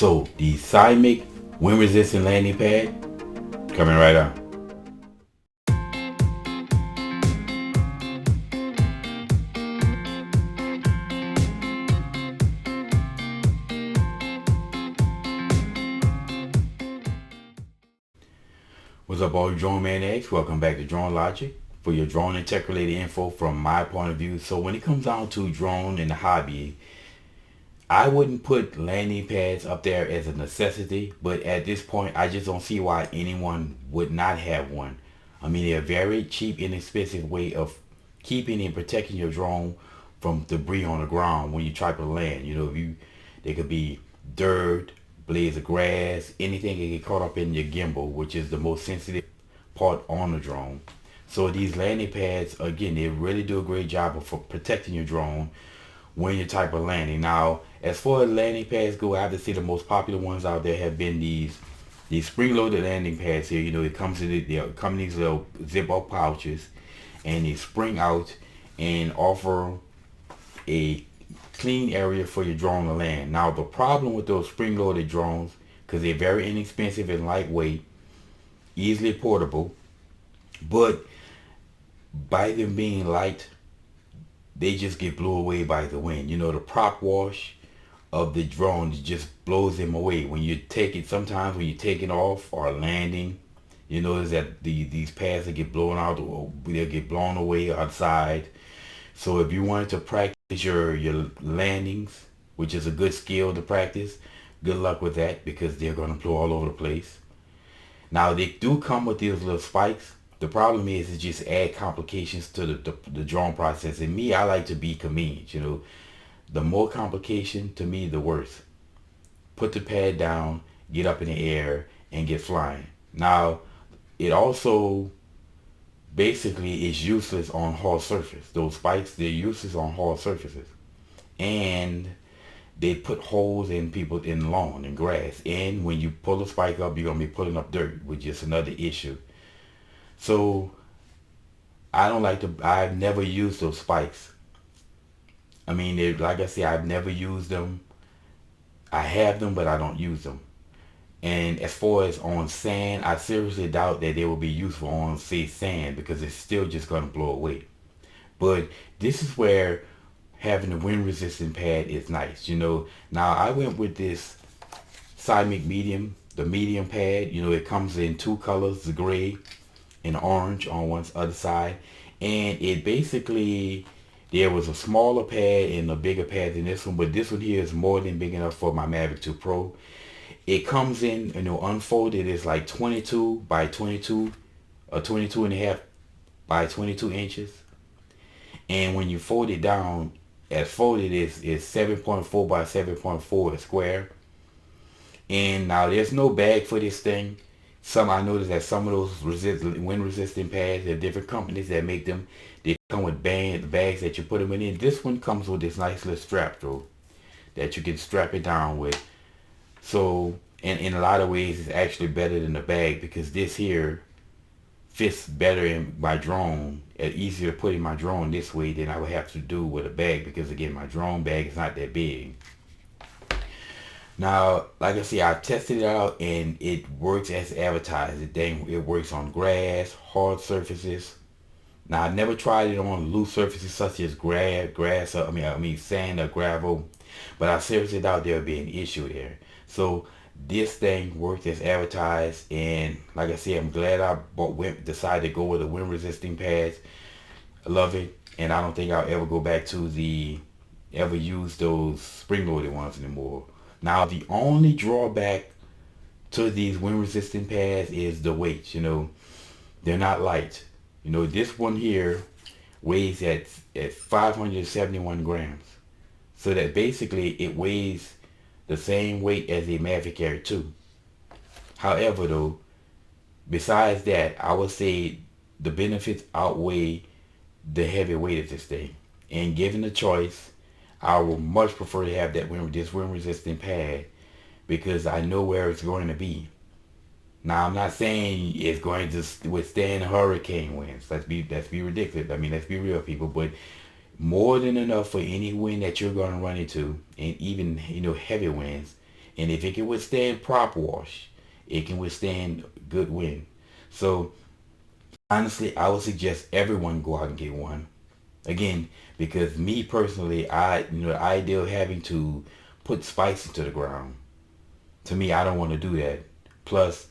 So the SYMIK wind resistant landing pad coming right up. What's up, all you drone maniacs? Welcome back to Drone Logic for your drone and tech related info from my point of view. So when it comes down to drone and the hobby, I wouldn't put landing pads up there as a necessity, but at this point I just don't see why anyone would not have one. I mean, they're a very cheap, inexpensive way of keeping and protecting your drone from debris on the ground when you try to land. You know, they could be dirt, blades of grass, anything that get caught up in your gimbal, which is the most sensitive part on the drone. So these landing pads, again, they really do a great job of protecting your drone when you type of landing. Now, as far as landing pads go, I have to say the most popular ones out there have been these spring-loaded landing pads here. You know, it comes in these little zip-up pouches, and they spring out and offer a clean area for your drone to land. Now, the problem with those spring-loaded drones, because they're very inexpensive and lightweight, easily portable, but by them being light, they just get blew away by the wind. You know, the prop wash of the drone just blows them away. When you take it, sometimes when you take it off or landing, you notice that these pads that get blown out, they'll get blown away outside. So if you wanted to practice your landings, which is a good skill to practice, good luck with that, because they're going to blow all over the place. Now, they do come with these little spikes. The problem is it just add complications to the drone process. And me, I like to be convenient. You know, the more complication to me, the worse. Put the pad down, get up in the air, and get flying. Now, it also basically is useless on hard surface. Those spikes, they're useless on hard surfaces. And they put holes in people in lawn and grass. And when you pull a spike up, you're going to be pulling up dirt, which is another issue. So I've never used those spikes. I mean, like I say, I've never used them. I have them, but I don't use them. And as far as on sand, I seriously doubt that they will be useful on, say, sand, because it's still just going to blow away. But this is where having a wind resistant pad is nice. You know, now I went with this SYMIK medium, the medium pad. You know, it comes in two colors, the gray and orange on one other side. And it basically, there was a smaller pad and a bigger pad than this one, but this one here is more than big enough for my Mavic 2 Pro. It comes in, you know, unfolded. It's like 22 by 22, or 22 and a half by 22 inches. And when you fold it down, as folded is 7.4 by 7.4 square. And now there's no bag for this thing. I noticed that some of those wind resistant pads, there are different companies that make them. They come with bags that you put them in. This one comes with this nice little strap though, that you can strap it down with. So, and in a lot of ways, it's actually better than the bag, because this here fits better in my drone. It's easier to put in my drone this way than I would have to do with a bag, because again, my drone bag is not that big. Now, like I say, I've tested it out and it works as advertised. It works on grass, hard surfaces. Now, I've never tried it on loose surfaces such as grass, I mean sand or gravel, but I seriously doubt there'll be an issue there. So this thing worked as advertised, and like I said, I'm glad I decided to go with the wind resisting pads. I love it, and I don't think I'll ever go back to ever use those spring-loaded ones anymore. Now, the only drawback to these wind resistant pads is the weight. You know, they're not light. You know, this one here weighs at 571 grams. So that basically it weighs the same weight as a Mavic Air 2. However, though, besides that, I would say the benefits outweigh the heavy weight of this thing. And given the choice, I would much prefer to have this wind resistant pad, because I know where it's going to be. Now, I'm not saying it's going to withstand hurricane winds. Let's be ridiculous. I mean, let's be real, people. But more than enough for any wind that you're going to run into, and even, you know, heavy winds. And if it can withstand prop wash, it can withstand good wind. So honestly, I would suggest everyone go out and get one. Again, because me personally, the idea of having to put spikes into the ground, to me, I don't want to do that. Plus,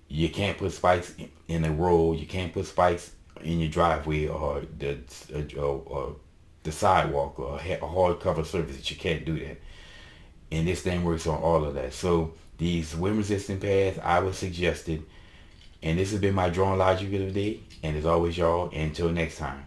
you can't put spikes in a road. You can't put spikes in your driveway or the sidewalk or a hard cover surface. You can't do that. And this thing works on all of that. So these wind resistant pads, I would suggest it. And this has been my drone logic of the day. And as always, y'all, until next time.